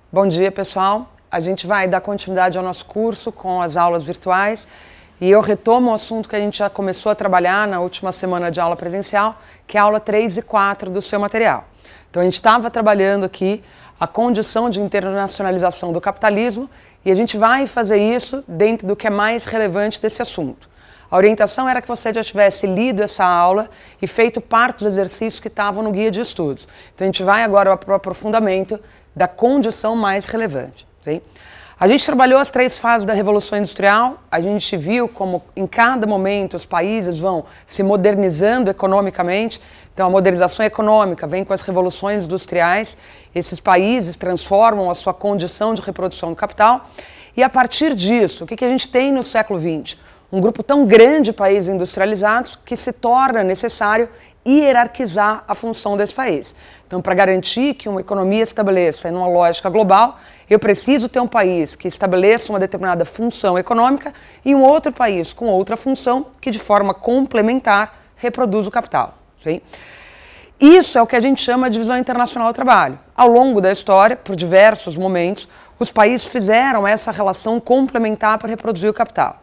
Bom dia, pessoal. A gente vai dar continuidade ao nosso curso com as aulas virtuais e eu retomo o assunto que a gente já começou a trabalhar na última semana de aula presencial, que é a aula 3 e 4 do seu material. Então, a gente estava trabalhando aqui a condição de internacionalização do capitalismo e a gente vai fazer isso dentro do que é mais relevante desse assunto. A orientação era que você já tivesse lido essa aula e feito parte dos exercícios que estavam no guia de estudos. Então, a gente vai agora para o aprofundamento da condição mais relevante. Okay? A gente trabalhou as 3 fases da Revolução Industrial, a gente viu como em cada momento os países vão se modernizando economicamente. Então, a modernização econômica vem com as revoluções industriais, esses países transformam a sua condição de reprodução do capital. E a partir disso, o que a gente tem no século XX? Um grupo tão grande de países industrializados que se torna necessário hierarquizar a função desse país. Então, para garantir que uma economia se estabeleça em uma lógica global, eu preciso ter um país que estabeleça uma determinada função econômica e um outro país com outra função que, de forma complementar, reproduz o capital. Sim? Isso é o que a gente chama de divisão internacional do trabalho. Ao longo da história, por diversos momentos, os países fizeram essa relação complementar para reproduzir o capital.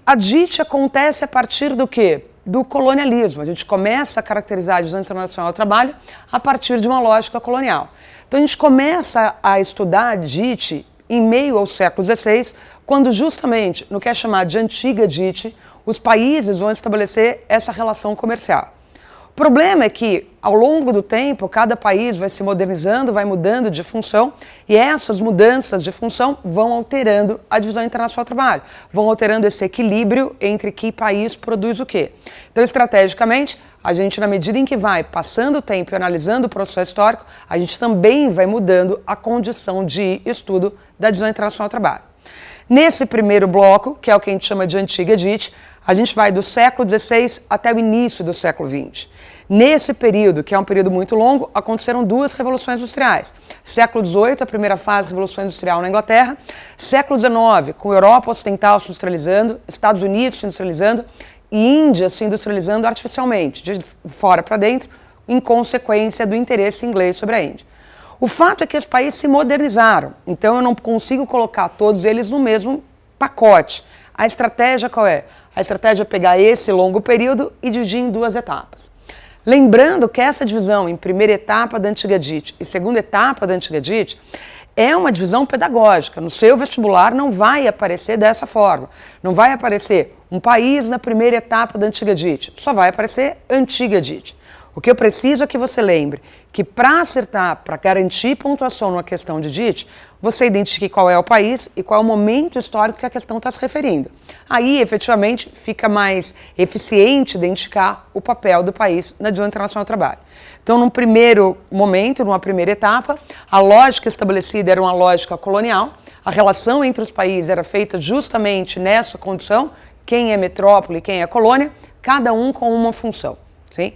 A DIT acontece a partir do quê? Do colonialismo. A gente começa a caracterizar a divisão internacional do trabalho a partir de uma lógica colonial. Então a gente começa a estudar a DIT em meio ao século XVI, quando justamente, no que é chamado de antiga DIT, os países vão estabelecer essa relação comercial. O problema é que, ao longo do tempo, cada país vai se modernizando, vai mudando de função, e essas mudanças de função vão alterando a divisão internacional do trabalho, vão alterando esse equilíbrio entre que país produz o quê. Então, estrategicamente, a gente, na medida em que vai passando o tempo e analisando o processo histórico, a gente também vai mudando a condição de estudo da divisão internacional do trabalho. Nesse primeiro bloco, que é o que a gente chama de antiga DIT, a gente vai do século XVI até o início do século XX. Nesse período, que é um período muito longo, aconteceram 2 revoluções industriais. Século XVIII, a primeira fase da Revolução Industrial na Inglaterra. Século XIX, com a Europa Ocidental se industrializando, Estados Unidos se industrializando e Índia se industrializando artificialmente, de fora para dentro, em consequência do interesse inglês sobre a Índia. O fato é que os países se modernizaram, então eu não consigo colocar todos eles no mesmo pacote. A estratégia qual é? A estratégia é pegar esse longo período e dividir em 2 etapas. Lembrando que essa divisão em primeira etapa da antiga DIT e segunda etapa da antiga DIT é uma divisão pedagógica. No seu vestibular não vai aparecer dessa forma. Não vai aparecer um país na primeira etapa da antiga DIT. Só vai aparecer antiga DIT. O que eu preciso é que você lembre que para acertar, para garantir pontuação numa questão de DIT, você identifique qual é o país e qual é o momento histórico que a questão está se referindo. Aí, efetivamente, fica mais eficiente identificar o papel do país na divisão internacional do trabalho. Então, num primeiro momento, numa primeira etapa, a lógica estabelecida era uma lógica colonial, a relação entre os países era feita justamente nessa condição, quem é metrópole e quem é colônia, cada um com uma função. Sim?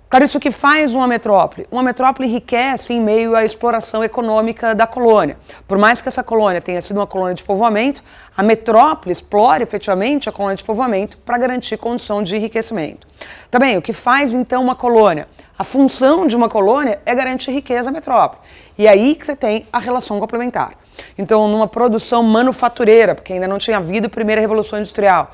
Claro, isso que faz uma metrópole? Uma metrópole enriquece em meio à exploração econômica da colônia. Por mais que essa colônia tenha sido uma colônia de povoamento, a metrópole explora efetivamente a colônia de povoamento para garantir condição de enriquecimento. Também, o que faz então uma colônia? A função de uma colônia é garantir riqueza à metrópole. E aí que você tem a relação complementar. Então, numa produção manufatureira, porque ainda não tinha havido a primeira revolução industrial,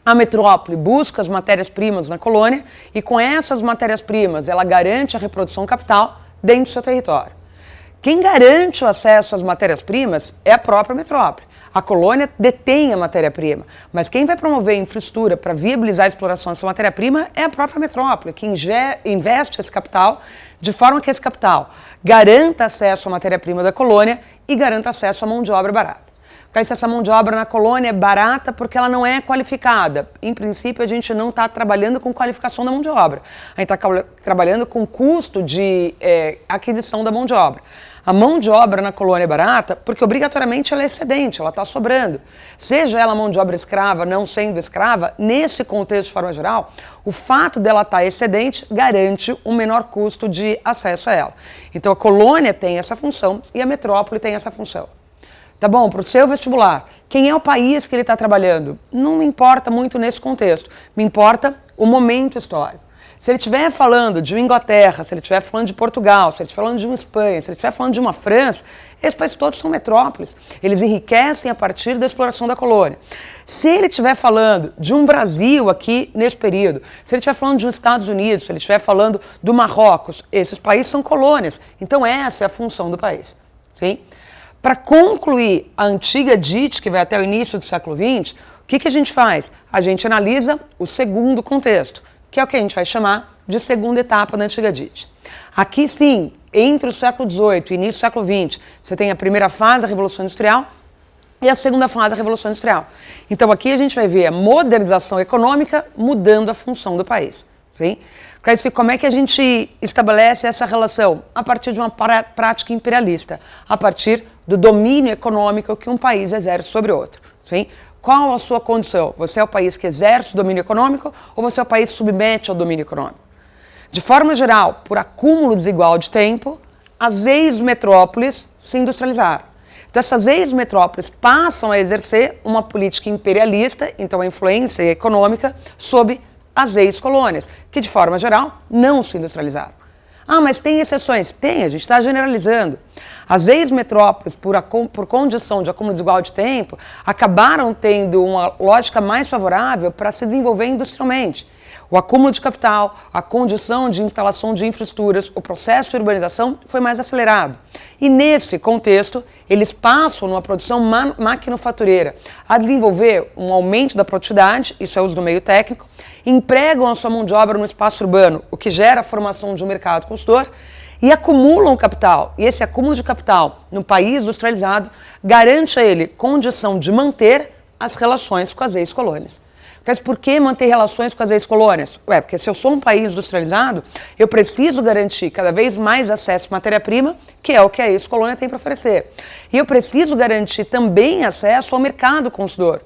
a metrópole busca as matérias-primas na colônia e com essas matérias-primas ela garante a reprodução capital dentro do seu território. Quem garante o acesso às matérias-primas é a própria metrópole. A colônia detém a matéria-prima, mas quem vai promover a infraestrutura para viabilizar a exploração dessa matéria-prima é a própria metrópole, que investe esse capital de forma que esse capital garanta acesso à matéria-prima da colônia e garanta acesso à mão de obra barata. Se essa mão de obra na colônia é barata porque ela não é qualificada. Em princípio, a gente não está trabalhando com qualificação da mão de obra. A gente está trabalhando com custo de aquisição da mão de obra. A mão de obra na colônia é barata porque, obrigatoriamente, ela é excedente, ela está sobrando. Seja ela mão de obra escrava, não sendo escrava, nesse contexto, de forma geral, o fato dela estar excedente garante um menor custo de acesso a ela. Então, a colônia tem essa função e a metrópole tem essa função. Tá bom, para o seu vestibular, quem é o país que ele está trabalhando? Não me importa muito nesse contexto, me importa o momento histórico. Se ele estiver falando de uma Inglaterra, se ele estiver falando de Portugal, se ele estiver falando de uma Espanha, se ele estiver falando de uma França, esses países todos são metrópoles. Eles enriquecem a partir da exploração da colônia. Se ele estiver falando de um Brasil aqui nesse período, se ele estiver falando de um Estados Unidos, se ele estiver falando do Marrocos, esses países são colônias. Então essa é a função do país. Sim? Para concluir a antiga DIT, que vai até o início do século XX, o que a gente faz? A gente analisa o segundo contexto, que é o que a gente vai chamar de segunda etapa da antiga DIT. Aqui sim, entre o século XVIII e início do século XX, você tem a primeira fase da Revolução Industrial e a segunda fase da Revolução Industrial. Então aqui a gente vai ver a modernização econômica mudando a função do país. Sim? Como é que a gente estabelece essa relação? A partir de uma prática imperialista, a partir do domínio econômico que um país exerce sobre outro. Sim? Qual a sua condição? Você é o país que exerce o domínio econômico ou você é o país que submete ao domínio econômico? De forma geral, por acúmulo desigual de tempo, as ex-metrópoles se industrializaram. Então essas ex-metrópoles passam a exercer uma política imperialista, então a influência econômica, sobre as ex-colônias, que de forma geral não se industrializaram. Ah, mas tem exceções? Tem, a gente está generalizando. As ex-metrópoles, por condição de acúmulo desigual de tempo, acabaram tendo uma lógica mais favorável para se desenvolver industrialmente. O acúmulo de capital, a condição de instalação de infraestruturas, o processo de urbanização foi mais acelerado. E nesse contexto, eles passam numa produção maquinofatureira a desenvolver um aumento da produtividade, isso é uso do meio técnico, empregam a sua mão de obra no espaço urbano, o que gera a formação de um mercado consumidor, e acumulam capital. E esse acúmulo de capital no país industrializado garante a ele condição de manter as relações com as ex-colônias. Mas por que manter relações com as ex-colônias? Porque se eu sou um país industrializado, eu preciso garantir cada vez mais acesso à matéria-prima, que é o que a ex-colônia tem para oferecer. E eu preciso garantir também acesso ao mercado consumidor,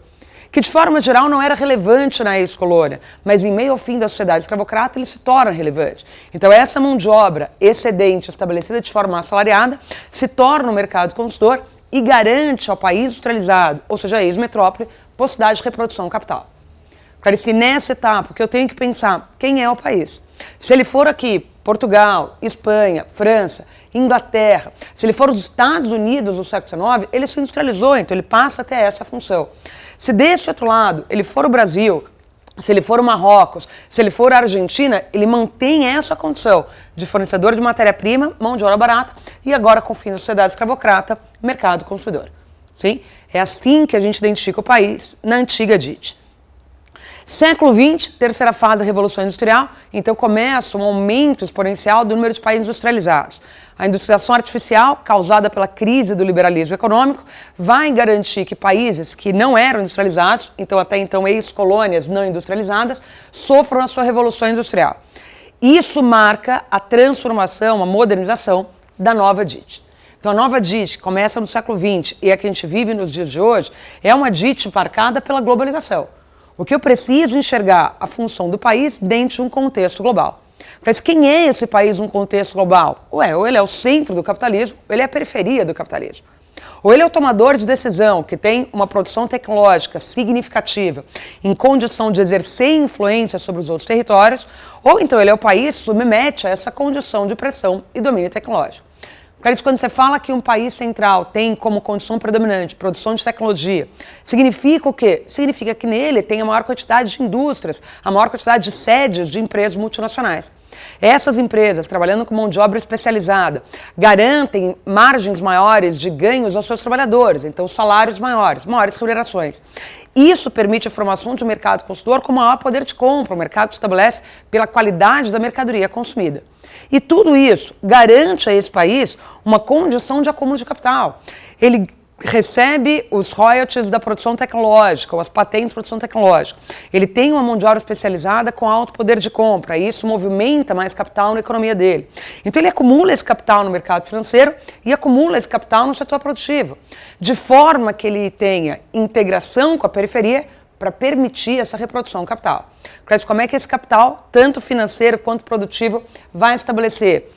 que de forma geral não era relevante na ex-colônia, mas em meio ao fim da sociedade escravocrata ele se torna relevante. Então essa mão de obra excedente estabelecida de forma assalariada se torna um mercado consumidor e garante ao país industrializado, ou seja, a ex-metrópole, possibilidade de reprodução do capital. Se nessa etapa, que eu tenho que pensar quem é o país. Se ele for aqui, Portugal, Espanha, França, Inglaterra, se ele for os Estados Unidos do século XIX, ele se industrializou, então ele passa a ter essa função. Se desse outro lado, ele for o Brasil, se ele for o Marrocos, se ele for a Argentina, ele mantém essa condição de fornecedor de matéria-prima, mão de obra barata, e agora, com o fim da sociedade escravocrata, mercado consumidor. Sim? É assim que a gente identifica o país na antiga DIT. Século XX, terceira fase da Revolução Industrial, então começa um aumento exponencial do número de países industrializados. A industrialização artificial, causada pela crise do liberalismo econômico, vai garantir que países que não eram industrializados, então até então ex-colônias não industrializadas, sofram a sua revolução industrial. Isso marca a transformação, a modernização da nova DIT. Então a nova DIT, que começa no século XX e a que a gente vive nos dias de hoje, é uma DIT marcada pela globalização. O que eu preciso enxergar a função do país dentro de um contexto global. Mas quem é esse país num contexto global? Ou ele é o centro do capitalismo, ou ele é a periferia do capitalismo. Ou ele é o tomador de decisão, que tem uma produção tecnológica significativa, em condição de exercer influência sobre os outros territórios, ou então ele é o país que submete a essa condição de pressão e domínio tecnológico. Quando você fala que um país central tem como condição predominante produção de tecnologia, significa o quê? Significa que nele tem a maior quantidade de indústrias, a maior quantidade de sedes de empresas multinacionais. Essas empresas, trabalhando com mão de obra especializada, garantem margens maiores de ganhos aos seus trabalhadores, então salários maiores, maiores remunerações. Isso permite a formação de um mercado consumidor com maior poder de compra, o mercado se estabelece pela qualidade da mercadoria consumida. E tudo isso garante a esse país uma condição de acúmulo de capital. Ele recebe os royalties da produção tecnológica, ou as patentes de produção tecnológica. Ele tem uma mão de obra especializada com alto poder de compra, e isso movimenta mais capital na economia dele. Então ele acumula esse capital no mercado financeiro e acumula esse capital no setor produtivo, de forma que ele tenha integração com a periferia para permitir essa reprodução do capital. Como é que esse capital, tanto financeiro quanto produtivo, vai estabelecer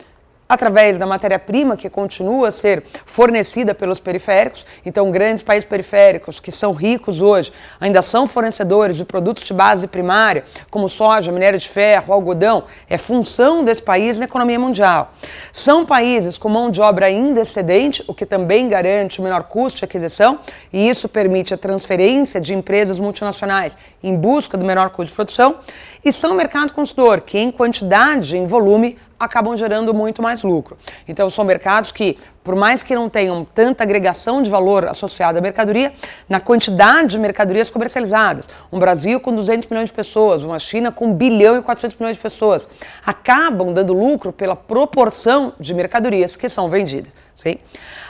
através da matéria-prima que continua a ser fornecida pelos periféricos. Então, grandes países periféricos que são ricos hoje ainda são fornecedores de produtos de base primária, como soja, minério de ferro, algodão, é função desse país na economia mundial. São países com mão de obra ainda excedente, o que também garante o menor custo de aquisição, e isso permite a transferência de empresas multinacionais em busca do menor custo de produção, e são mercado consumidor, que em quantidade e em volume acabam gerando muito mais lucro. Então são mercados que, por mais que não tenham tanta agregação de valor associada à mercadoria, na quantidade de mercadorias comercializadas, um Brasil com 200 milhões de pessoas, uma China com 1 bilhão e 400 milhões de pessoas, acabam dando lucro pela proporção de mercadorias que são vendidas. Sim?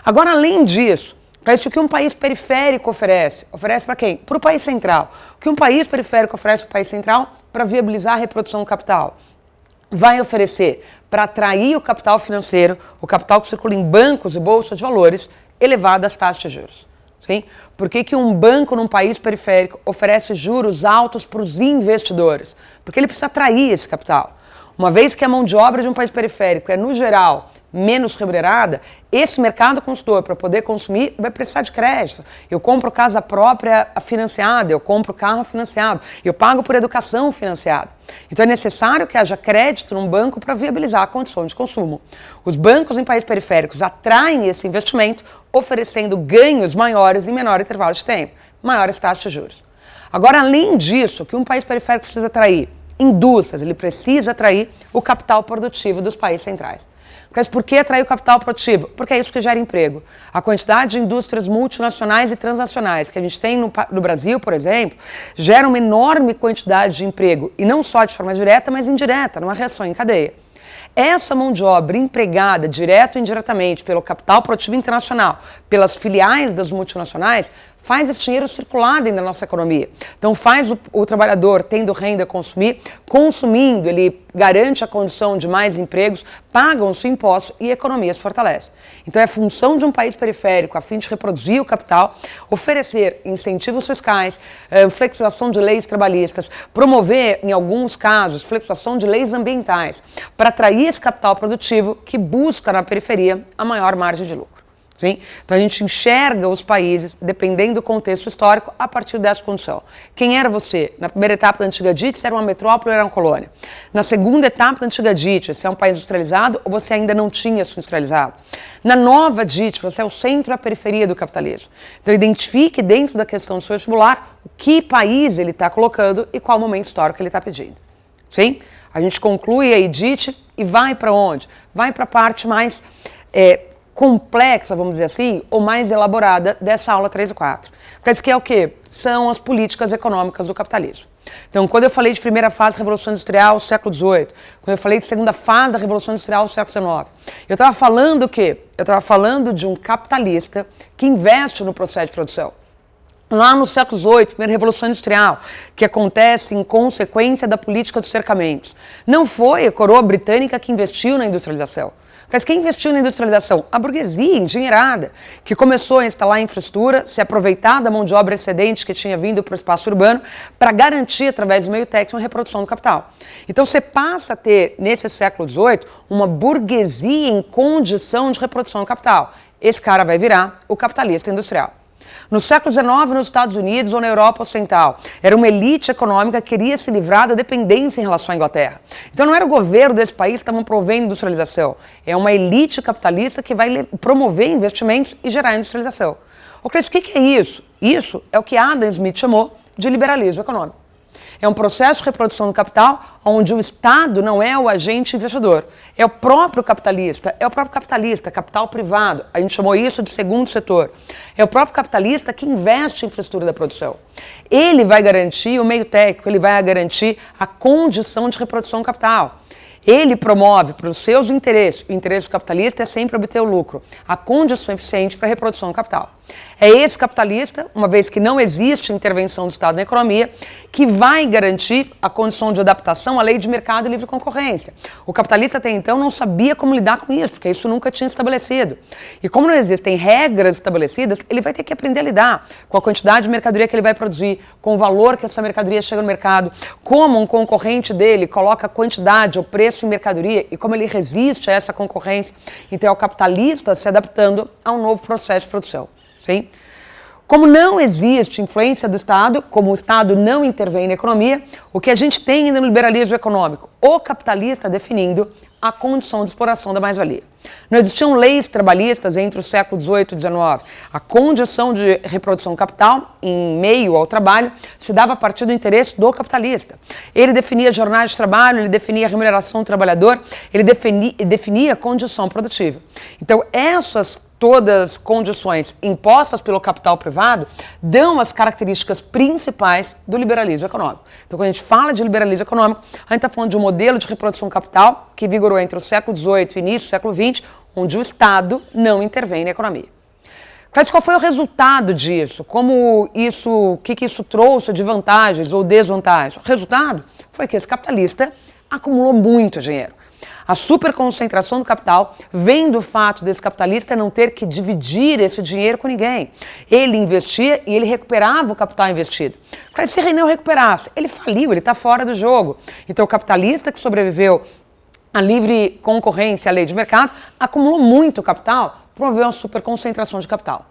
Agora, além disso, para isso que um país periférico oferece para quem? Para o país central. O que um país periférico oferece para o país central? Para viabilizar a reprodução do capital. Vai oferecer para atrair o capital financeiro, o capital que circula em bancos e bolsas de valores, elevadas taxas de juros. Sim? Por que um banco num país periférico oferece juros altos para os investidores? Porque ele precisa atrair esse capital. Uma vez que a mão de obra de um país periférico é, no geral, menos remunerada, esse mercado consumidor, para poder consumir, vai precisar de crédito. Eu compro casa própria financiada, eu compro carro financiado, eu pago por educação financiada. Então é necessário que haja crédito num banco para viabilizar a condição de consumo. Os bancos em países periféricos atraem esse investimento, oferecendo ganhos maiores em menor intervalo de tempo, maiores taxas de juros. Agora, além disso, o que um país periférico precisa atrair? Indústrias, ele precisa atrair o capital produtivo dos países centrais. Mas por que atrair o capital produtivo? Porque é isso que gera emprego. A quantidade de indústrias multinacionais e transnacionais que a gente tem no Brasil, por exemplo, gera uma enorme quantidade de emprego, e não só de forma direta, mas indireta, numa reação em cadeia. Essa mão de obra empregada, direto ou indiretamente, pelo capital produtivo internacional, pelas filiais das multinacionais, faz esse dinheiro circular dentro da nossa economia. Então faz o trabalhador tendo renda a consumir, consumindo, ele garante a condição de mais empregos, pagam-se impostos e a economia se fortalece. Então é função de um país periférico, a fim de reproduzir o capital, oferecer incentivos fiscais, flexibilização de leis trabalhistas, promover, em alguns casos, flexibilização de leis ambientais, para atrair esse capital produtivo que busca na periferia a maior margem de lucro. Sim? Então a gente enxerga os países, dependendo do contexto histórico, a partir dessa condição. Quem era você? Na primeira etapa da antiga DIT, você era uma metrópole ou era uma colônia? Na segunda etapa da antiga DIT, você é um país industrializado ou você ainda não tinha se industrializado? Na nova DIT, você é o centro e a periferia do capitalismo. Então identifique dentro da questão do seu vestibular o que país ele está colocando e qual momento histórico ele está pedindo. Sim? A gente conclui a DIT e vai para onde? Vai para a parte mais complexa, vamos dizer assim, ou mais elaborada dessa aula 3 e 4. Porque que é o quê? São as políticas econômicas do capitalismo. Então, quando eu falei de primeira fase da Revolução Industrial, século XVIII, quando eu falei de segunda fase da Revolução Industrial, século XIX, eu estava falando o quê? Eu estava falando de um capitalista que investe no processo de produção. Lá no século XVIII, primeira Revolução Industrial, que acontece em consequência da política dos cercamentos. Não foi a coroa britânica que investiu na industrialização. Mas quem investiu na industrialização? A burguesia endinheirada, que começou a instalar a infraestrutura, se aproveitar da mão de obra excedente que tinha vindo para o espaço urbano, para garantir, através do meio técnico, a reprodução do capital. Então você passa a ter, nesse século XVIII, uma burguesia em condição de reprodução do capital. Esse cara vai virar o capitalista industrial. No século XIX, nos Estados Unidos ou na Europa Ocidental, era uma elite econômica que queria se livrar da dependência em relação à Inglaterra. Então não era o governo desse país que estava promovendo industrialização, é uma elite capitalista que vai promover investimentos e gerar industrialização. O que é isso? Isso é o que Adam Smith chamou de liberalismo econômico. É um processo de reprodução do capital onde o Estado não é o agente investidor, é o próprio capitalista, capital privado, a gente chamou isso de segundo setor. É o próprio capitalista que investe em infraestrutura da produção. Ele vai garantir o meio técnico, ele vai garantir a condição de reprodução do capital. Ele promove para os seus interesses, o interesse do capitalista é sempre obter o lucro, a condição eficiente para a reprodução do capital. É esse capitalista, uma vez que não existe intervenção do Estado na economia, que vai garantir a condição de adaptação à lei de mercado e livre concorrência. O capitalista até então não sabia como lidar com isso, porque isso nunca tinha estabelecido. E como não existem regras estabelecidas, ele vai ter que aprender a lidar com a quantidade de mercadoria que ele vai produzir, com o valor que essa mercadoria chega no mercado, como um concorrente dele coloca a quantidade, o preço em mercadoria e como ele resiste a essa concorrência. Então é o capitalista se adaptando a um novo processo de produção. Sim? Como não existe influência do Estado, como o Estado não intervém na economia, o que a gente tem no liberalismo econômico? O capitalista definindo a condição de exploração da mais-valia. Não existiam leis trabalhistas entre o século XVIII e XIX. A condição de reprodução do capital, em meio ao trabalho, se dava a partir do interesse do capitalista. Ele definia jornais de trabalho, ele definia a remuneração do trabalhador, ele definia a condição produtiva. Então, essas todas as condições impostas pelo capital privado dão as características principais do liberalismo econômico. Então, quando a gente fala de liberalismo econômico, a gente está falando de um modelo de reprodução do capital que vigorou entre o século XVIII e o início do século XX, onde o Estado não intervém na economia. Mas qual foi o resultado disso? O que isso trouxe de vantagens ou desvantagens? O resultado foi que esse capitalista acumulou muito dinheiro. A superconcentração do capital vem do fato desse capitalista não ter que dividir esse dinheiro com ninguém. Ele investia e ele recuperava o capital investido. Se ele não recuperasse, ele faliu, ele está fora do jogo. Então o capitalista que sobreviveu à livre concorrência, à lei de mercado, acumulou muito capital, promoveu uma superconcentração de capital.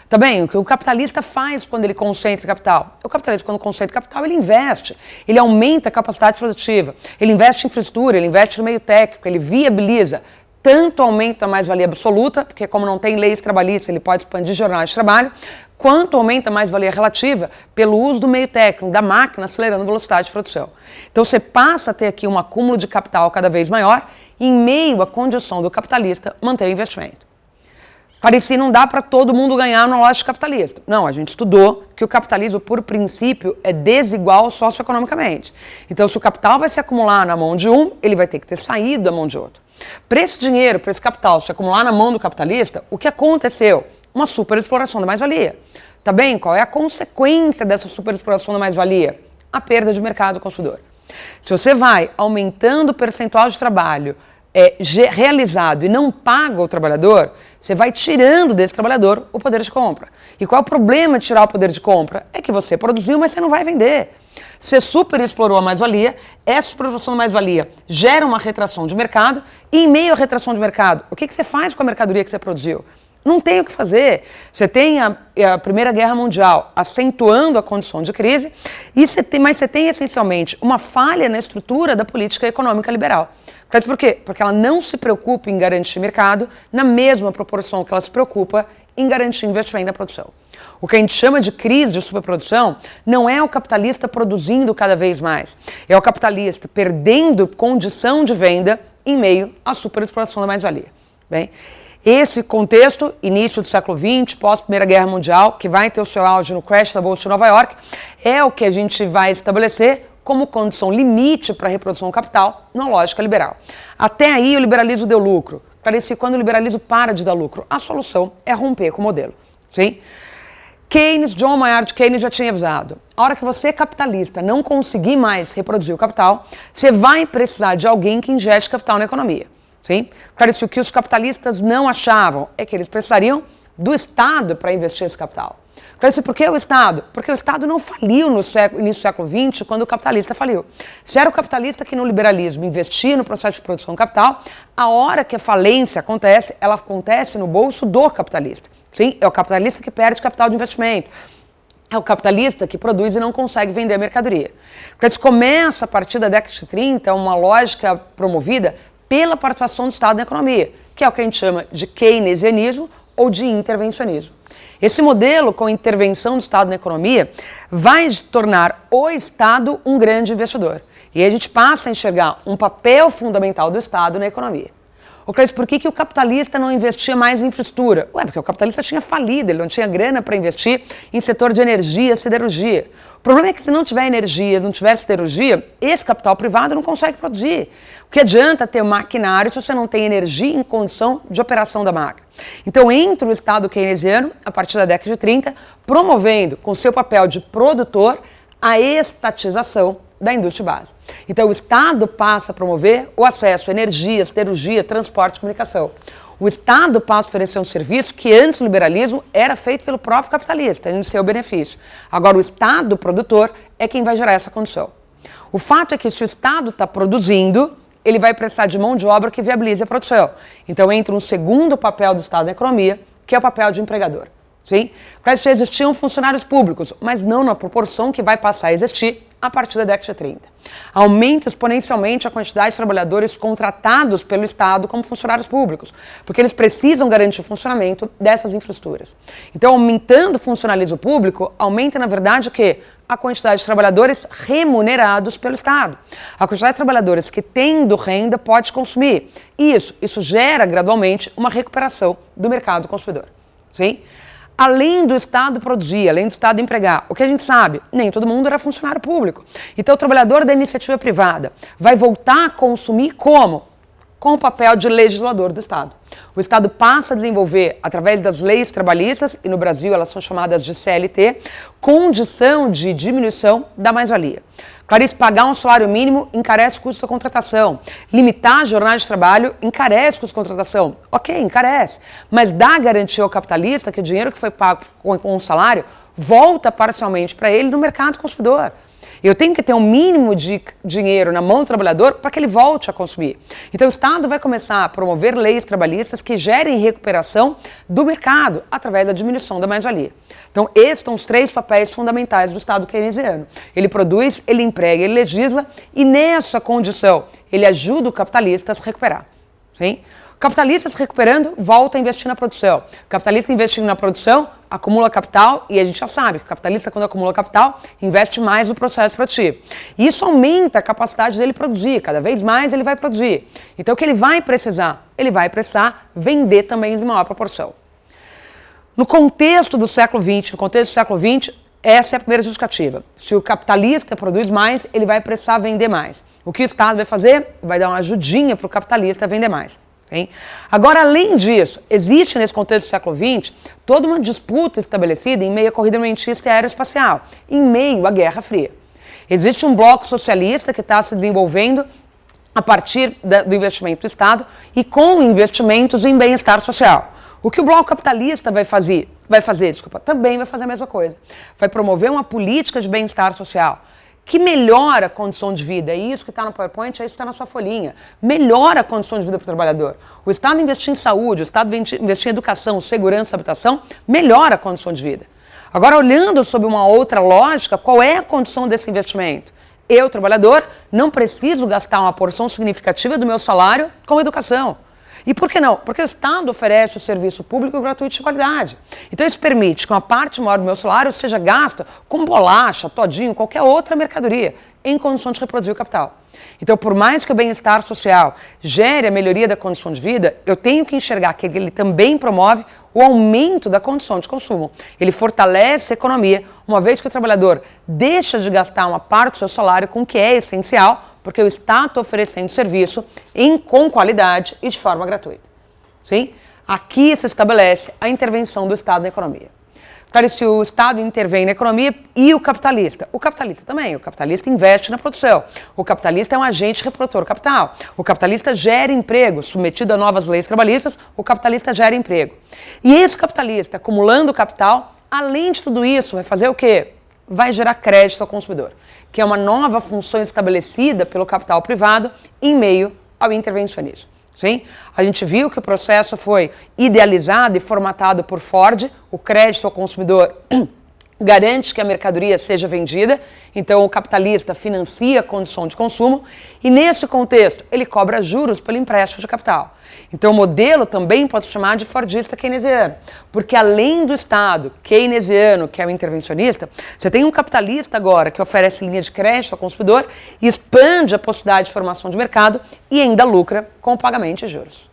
Tá bem? O que o capitalista faz quando ele concentra capital? O capitalista, quando concentra capital, ele investe, ele aumenta a capacidade produtiva, ele investe em infraestrutura, ele investe no meio técnico, ele viabiliza, tanto aumenta a mais-valia absoluta, porque como não tem leis trabalhistas, ele pode expandir jornais de trabalho, quanto aumenta a mais-valia relativa pelo uso do meio técnico, da máquina, acelerando a velocidade de produção. Então você passa a ter aqui um acúmulo de capital cada vez maior, em meio à condição do capitalista manter o investimento. Parecia não dá para todo mundo ganhar na lógica capitalista. Não, a gente estudou que o capitalismo, por princípio, é desigual socioeconomicamente. Então, se o capital vai se acumular na mão de um, ele vai ter que ter saído da mão de outro. Para esse dinheiro, para esse capital se acumular na mão do capitalista, o que aconteceu? Uma superexploração da mais-valia. Tá bem? Qual é a consequência dessa superexploração da mais-valia? A perda de mercado do consumidor. Se você vai aumentando o percentual de trabalho realizado e não paga o trabalhador, você vai tirando desse trabalhador o poder de compra. E qual é o problema de tirar o poder de compra? É que você produziu, mas você não vai vender. Você superexplorou a mais-valia, essa superexploração da mais-valia gera uma retração de mercado, e em meio à retração de mercado, o que você faz com a mercadoria que você produziu? Não tem o que fazer. Você tem a Primeira Guerra Mundial acentuando a condição de crise, mas você tem essencialmente uma falha na estrutura da política econômica liberal. Mas por quê? Porque ela não se preocupa em garantir mercado na mesma proporção que ela se preocupa em garantir investimento na produção. O que a gente chama de crise de superprodução não é o capitalista produzindo cada vez mais, é o capitalista perdendo condição de venda em meio à superexploração da mais-valia. Bem, esse contexto, início do século XX, pós-Primeira Guerra Mundial, que vai ter o seu auge no crash da Bolsa de Nova York, é o que a gente vai estabelecer como condição limite para a reprodução do capital na lógica liberal. Até aí o liberalismo deu lucro. Parece que quando o liberalismo para de dar lucro, a solução é romper com o modelo. Sim? John Maynard Keynes já tinha avisado. A hora que você, capitalista, não conseguir mais reproduzir o capital, você vai precisar de alguém que injete capital na economia. Sim? Parece que o que os capitalistas não achavam é que eles precisariam do Estado para investir esse capital. Por que o Estado? Porque o Estado não faliu no início do século XX, quando o capitalista faliu. Se era o capitalista que no liberalismo investia no processo de produção do capital, a hora que a falência acontece, ela acontece no bolso do capitalista. Sim? É o capitalista que perde capital de investimento. É o capitalista que produz e não consegue vender a mercadoria. Porque começa, a partir da década de 30, uma lógica promovida pela participação do Estado na economia, que é o que a gente chama de keynesianismo ou de intervencionismo. Esse modelo, com intervenção do Estado na economia, vai tornar o Estado um grande investidor. E aí a gente passa a enxergar um papel fundamental do Estado na economia. Ô, Cleiton, por que o capitalista não investia mais em infraestrutura? Ué, porque o capitalista tinha falido, ele não tinha grana para investir em setor de energia, siderurgia. O problema é que se não tiver energia, não tiver siderurgia, esse capital privado não consegue produzir. O que adianta ter maquinário se você não tem energia em condição de operação da máquina? Então entra o Estado keynesiano, a partir da década de 30, promovendo, com seu papel de produtor, a estatização da indústria base. Então o Estado passa a promover o acesso a energia, siderurgia, transporte e comunicação. O Estado passa a oferecer um serviço que antes do liberalismo era feito pelo próprio capitalista, tendo seu benefício. Agora o Estado produtor é quem vai gerar essa condição. O fato é que se o Estado está produzindo, ele vai precisar de mão de obra que viabilize a produção. Então entra um segundo papel do Estado na economia, que é o papel de empregador. Sim? Para isso já existiam funcionários públicos, mas não na proporção que vai passar a existir a partir da década de 30. Aumenta exponencialmente a quantidade de trabalhadores contratados pelo Estado como funcionários públicos, porque eles precisam garantir o funcionamento dessas infraestruturas. Então, aumentando o funcionalismo público, aumenta, na verdade, o quê? A quantidade de trabalhadores remunerados pelo Estado. A quantidade de trabalhadores que tendo renda pode consumir. Isso gera, gradualmente, uma recuperação do mercado consumidor. Sim? Além do Estado produzir, além do Estado empregar, o que a gente sabe? Nem todo mundo era funcionário público. Então o trabalhador da iniciativa privada vai voltar a consumir como? Com o papel de legislador do Estado. O Estado passa a desenvolver, através das leis trabalhistas, e no Brasil elas são chamadas de CLT, condição de diminuição da mais-valia. Clarice, pagar um salário mínimo encarece o custo da contratação. Limitar a jornada de trabalho encarece o custo da contratação. Ok, encarece. Mas dá garantia ao capitalista que o dinheiro que foi pago com o salário volta parcialmente para ele no mercado consumidor. Eu tenho que ter um mínimo de dinheiro na mão do trabalhador para que ele volte a consumir. Então o Estado vai começar a promover leis trabalhistas que gerem recuperação do mercado através da diminuição da mais-valia. Então esses são os três papéis fundamentais do Estado keynesiano. Ele produz, ele emprega, ele legisla e nessa condição ele ajuda o capitalista a se recuperar. Sim? O capitalista se recuperando volta a investir na produção. O capitalista investindo na produção acumula capital e a gente já sabe que o capitalista, quando acumula capital, investe mais no processo produtivo. E isso aumenta a capacidade dele produzir, cada vez mais ele vai produzir. Então o que ele vai precisar? Ele vai precisar vender também em maior proporção. No contexto do século XX, essa é a primeira justificativa. Se o capitalista produz mais, ele vai precisar vender mais. O que o Estado vai fazer? Vai dar uma ajudinha para o capitalista vender mais. Hein? Agora, além disso, existe nesse contexto do século XX toda uma disputa estabelecida em meio à corrida armamentista e aeroespacial, em meio à Guerra Fria. Existe um bloco socialista que está se desenvolvendo a partir do investimento do Estado e com investimentos em bem-estar social. O que o bloco capitalista vai fazer, também vai fazer a mesma coisa. Vai promover uma política de bem-estar social que melhora a condição de vida. É isso que está no PowerPoint, é isso que está na sua folhinha. Melhora a condição de vida para o trabalhador. O Estado investir em saúde, o Estado investir em educação, segurança, habitação, melhora a condição de vida. Agora, olhando sob uma outra lógica, qual é a condição desse investimento? Eu, trabalhador, não preciso gastar uma porção significativa do meu salário com educação. E por que não? Porque o Estado oferece o serviço público gratuito de qualidade. Então isso permite que uma parte maior do meu salário seja gasta com bolacha, todinho, qualquer outra mercadoria, em condição de reproduzir o capital. Então, por mais que o bem-estar social gere a melhoria da condição de vida, eu tenho que enxergar que ele também promove o aumento da condição de consumo. Ele fortalece a economia, uma vez que o trabalhador deixa de gastar uma parte do seu salário com o que é essencial, porque o Estado está oferecendo serviço com qualidade e de forma gratuita. Sim? Aqui se estabelece a intervenção do Estado na economia. Claro, se o Estado intervém na economia e o capitalista também, o capitalista investe na produção, o capitalista é um agente reprodutor capital, o capitalista gera emprego, submetido a novas leis trabalhistas, o capitalista gera emprego. E esse capitalista, acumulando capital, além de tudo isso, vai fazer o quê? Vai gerar crédito ao consumidor, que é uma nova função estabelecida pelo capital privado em meio ao intervencionismo. Sim? A gente viu que o processo foi idealizado e formatado por Ford, o crédito ao consumidor garante que a mercadoria seja vendida, então o capitalista financia a condição de consumo e nesse contexto ele cobra juros pelo empréstimo de capital. Então o modelo também pode se chamar de fordista keynesiano, porque além do Estado keynesiano, que é o intervencionista, você tem um capitalista agora que oferece linha de crédito ao consumidor, expande a possibilidade de formação de mercado e ainda lucra com o pagamento de juros.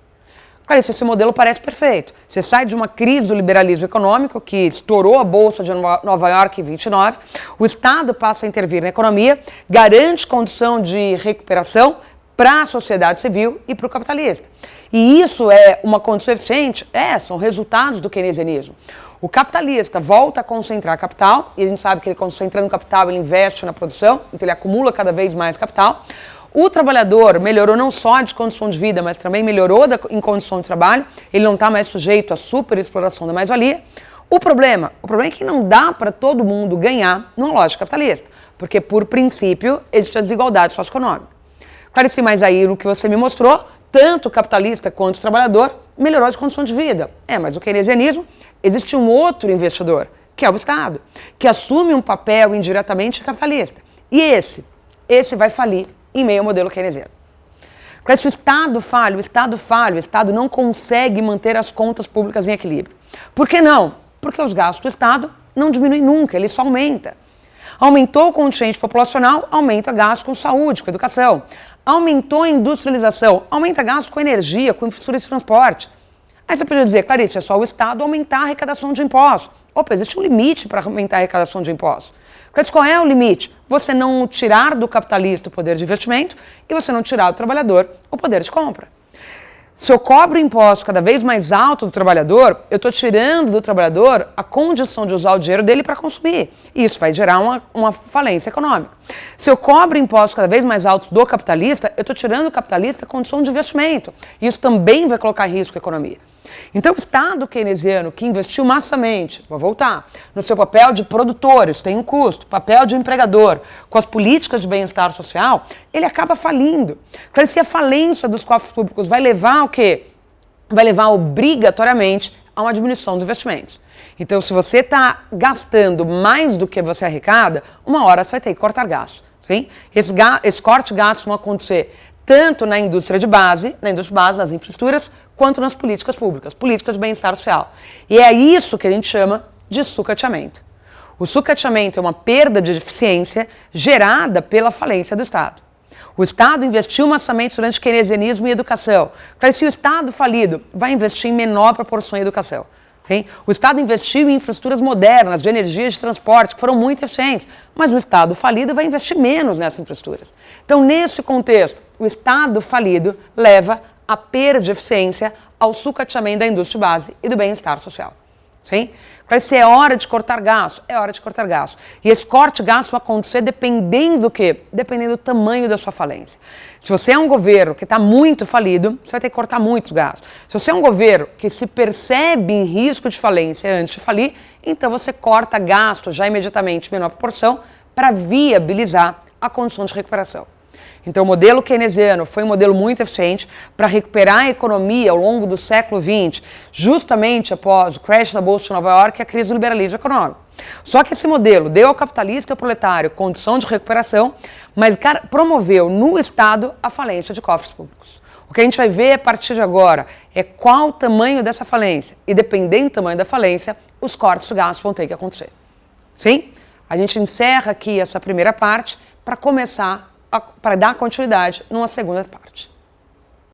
Clarice, esse modelo parece perfeito. Você sai de uma crise do liberalismo econômico, que estourou a Bolsa de Nova York em 29, o Estado passa a intervir na economia, garante condição de recuperação para a sociedade civil e para o capitalista. E isso é uma condição eficiente? São resultados do keynesianismo. O capitalista volta a concentrar capital, e a gente sabe que ele concentrando capital, ele investe na produção, então ele acumula cada vez mais capital. O trabalhador melhorou não só de condição de vida, mas também melhorou em condição de trabalho. Ele não está mais sujeito à superexploração da mais-valia. O problema é que não dá para todo mundo ganhar numa lógica capitalista, porque, por princípio, existe a desigualdade socioeconômica. Clarice, mas aí no que você me mostrou, tanto o capitalista quanto o trabalhador melhorou de condição de vida. Mas o keynesianismo, existe um outro investidor, que é o Estado, que assume um papel indiretamente capitalista. E esse vai falir em meio ao modelo keynesiano. Se o Estado falha, o Estado não consegue manter as contas públicas em equilíbrio. Por que não? Porque os gastos do Estado não diminuem nunca, ele só aumenta. Aumentou o contingente populacional, aumenta gasto com saúde, com educação. Aumentou a industrialização, aumenta gasto com energia, com infraestrutura de transporte. Aí você poderia dizer, Clarice, é só o Estado aumentar a arrecadação de impostos. Opa, existe um limite para aumentar a arrecadação de impostos. Clarice, qual é o limite? Você não tirar do capitalista o poder de investimento e você não tirar do trabalhador o poder de compra. Se eu cobro imposto cada vez mais alto do trabalhador, eu estou tirando do trabalhador a condição de usar o dinheiro dele para consumir. E isso vai gerar uma falência econômica. Se eu cobro imposto cada vez mais alto do capitalista, eu estou tirando do capitalista a condição de investimento. E isso também vai colocar em risco a economia. Então, o Estado keynesiano, que investiu massamente, vou voltar, no seu papel de produtor, isso tem um custo, papel de empregador, com as políticas de bem-estar social, ele acaba falindo. Claro, se a falência dos cofres públicos vai levar ao quê? Vai levar obrigatoriamente a uma diminuição dos investimentos. Então, se você está gastando mais do que você arrecada, uma hora você vai ter que cortar gastos. Sim? Esse corte de gastos vão acontecer tanto na indústria de base, nas infraestruturas, quanto nas políticas públicas, políticas de bem-estar social. E é isso que a gente chama de sucateamento. O sucateamento é uma perda de eficiência gerada pela falência do Estado. O Estado investiu massamente durante o keynesianismo em educação. Mas se o Estado falido vai investir em menor proporção em educação. Okay? O Estado investiu em infraestruturas modernas, de energia e de transporte, que foram muito eficientes, mas o Estado falido vai investir menos nessas infraestruturas. Então, nesse contexto, o Estado falido leva a perda de eficiência ao sucateamento da indústria de base e do bem-estar social. Sim? Mas se é hora de cortar gastos, é hora de cortar gastos. E esse corte de gastos vai acontecer dependendo do quê? Dependendo do tamanho da sua falência. Se você é um governo que está muito falido, você vai ter que cortar muitos gastos. Se você é um governo que se percebe em risco de falência antes de falir, então você corta gastos já imediatamente em menor proporção para viabilizar a condição de recuperação. Então, o modelo keynesiano foi um modelo muito eficiente para recuperar a economia ao longo do século XX, justamente após o crash da Bolsa de Nova York e a crise do liberalismo econômico. Só que esse modelo deu ao capitalista e ao proletário condição de recuperação, mas promoveu no Estado a falência de cofres públicos. O que a gente vai ver a partir de agora é qual o tamanho dessa falência e, dependendo do tamanho da falência, os cortes de gastos vão ter que acontecer. Sim? A gente encerra aqui essa primeira parte para começar para dar continuidade numa segunda parte.